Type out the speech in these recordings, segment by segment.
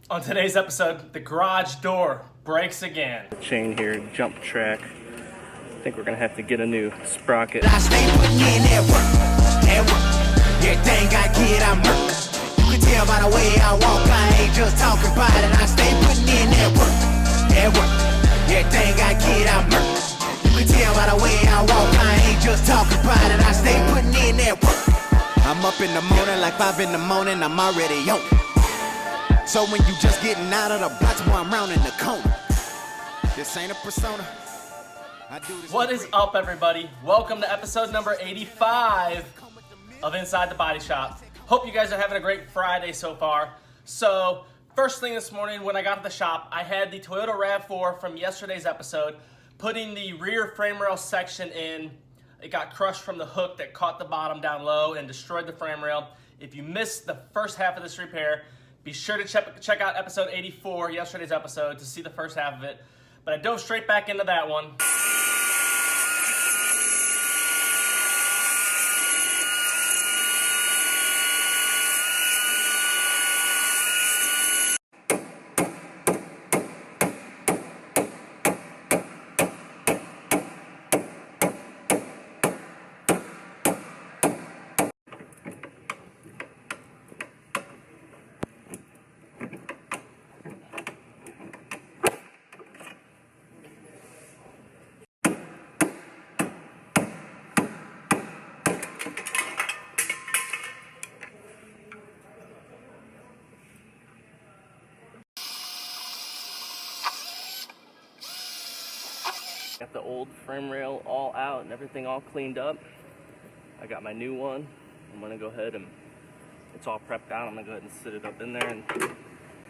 On today's episode, the garage door breaks again. Chain here, jump track. I think we're gonna have to get a new sprocket. I stay putting in that work. Everything I get, I'm hurt. You can tell by the way I walk, I ain't just talking about it. I stay putting in that work. Everything I get, I'm hurt. You can tell by the way I walk, I ain't just talking about it. I stay putting in that work. I'm up in the morning like 5 in the morning, I'm already on. So when you just getting out of the box, boy, I'm rounding the corner. This ain't a persona. I do this. What is up, everybody? Welcome to episode number 85 of Inside the Body Shop. Hope you guys are having a great Friday so far. So, first thing this morning when I got to the shop, I had the Toyota Rav4 from yesterday's episode, putting the rear frame rail section in. It got crushed from the hook that caught the bottom down low and destroyed the frame rail. If you missed the first half of this repair, be sure to check out episode 84, yesterday's episode, to see the first half of it. But I dove straight back into that one. Got the old frame rail all out and everything all cleaned up. I got my new one. I'm gonna go ahead and it's all prepped out. I'm gonna go ahead and sit it up in there and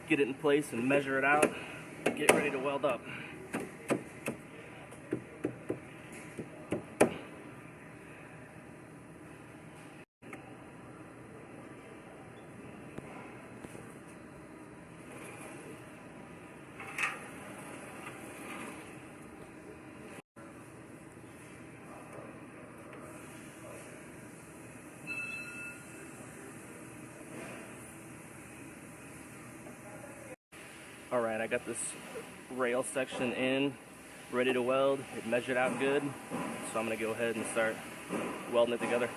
get it in place and measure it out. Get ready to weld up. Alright, I got this rail section in, ready to weld. It measured out good, so I'm going to go ahead and start welding it together.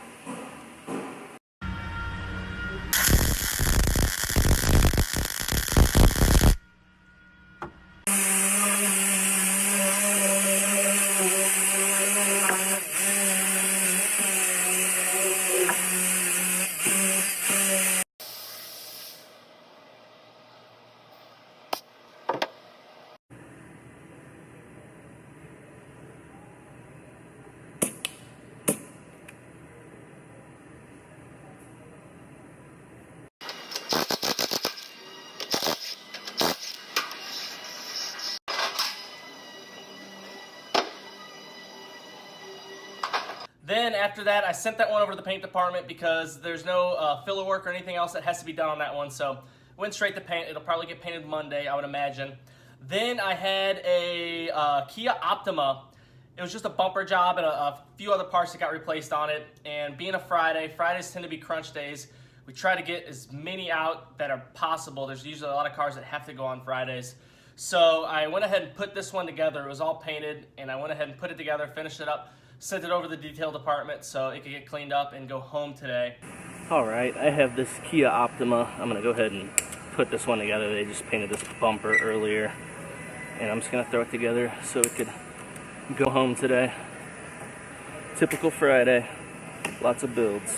Then after that, I sent that one over to the paint department because there's no filler work or anything else that has to be done on that one. So went straight to paint. It'll probably get painted Monday, I would imagine. Then I had a Kia Optima. It was just a bumper job and a few other parts that got replaced on it. And being a Friday, Fridays tend to be crunch days. We try to get as many out that are possible. There's usually a lot of cars that have to go on Fridays. So I went ahead and put this one together. It was all painted, and I went ahead and put it together, finished it up, sent it over to the detail department so it could get cleaned up and go home today. Alright, I have this Kia Optima. I'm going to go ahead and put this one together. They just painted this bumper earlier, and I'm just going to throw it together so it could go home today. Typical Friday, lots of builds.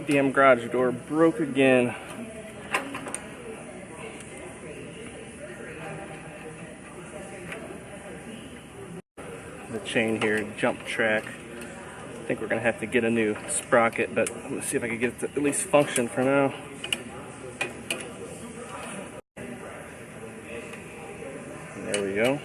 Damn garage door broke again. chain here, jump track. I think we're gonna have to get a new sprocket, but let's see if I can get it to at least function for now. There we go.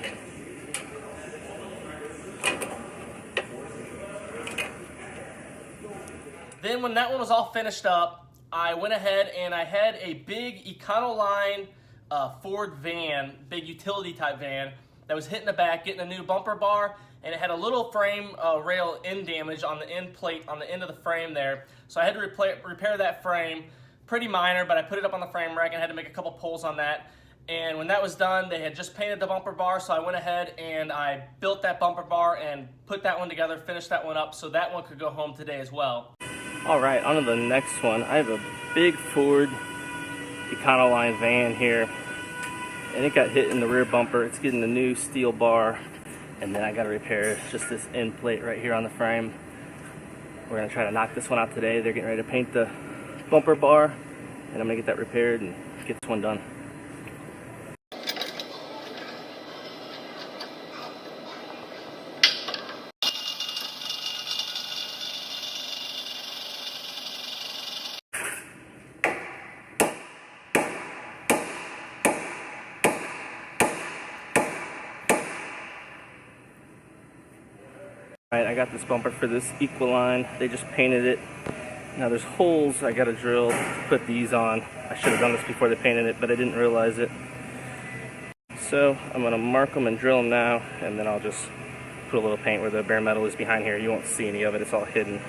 Then when that one was all finished up, I went ahead and I had a big Econoline Ford van, big utility type van, that was hitting the back, getting a new bumper bar, and it had a little frame rail end damage on the end plate on the end of the frame there. So I had to repair that frame. Pretty minor, but I put it up on the frame rack and had to make a couple pulls on that. And when that was done, they had just painted the bumper bar, so I went ahead and I built that bumper bar and put that one together, finished that one up, so that one could go home today as well. All right, on to the next one. I have a big Ford Econoline van here, and it got hit in the rear bumper. It's getting a new steel bar, and then I got to repair just this end plate right here on the frame. We're going to try to knock this one out today. They're getting ready to paint the bumper bar, and I'm going to get that repaired and get this one done. Alright, I got this bumper for this Econoline. They just painted it. Now there's holes I gotta drill to put these on. I should have done this before they painted it, but I didn't realize it. So I'm gonna mark them and drill them now, and then I'll just put a little paint where the bare metal is behind here. You won't see any of it, it's all hidden.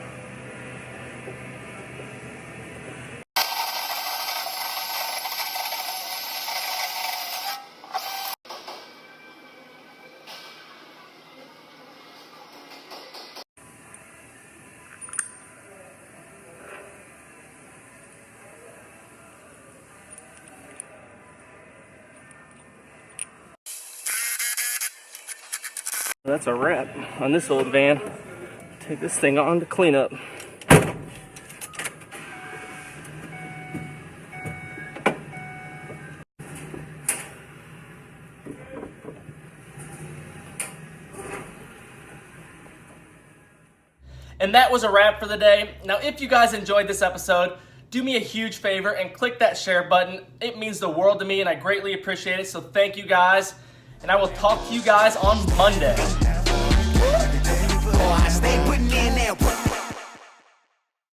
That's a wrap on this old van. Take this thing on to clean up. And that was a wrap for the day. Now, if you guys enjoyed this episode, do me a huge favor and click that share button. It means the world to me, and I greatly appreciate it. So thank you guys, and I will talk to you guys on Monday.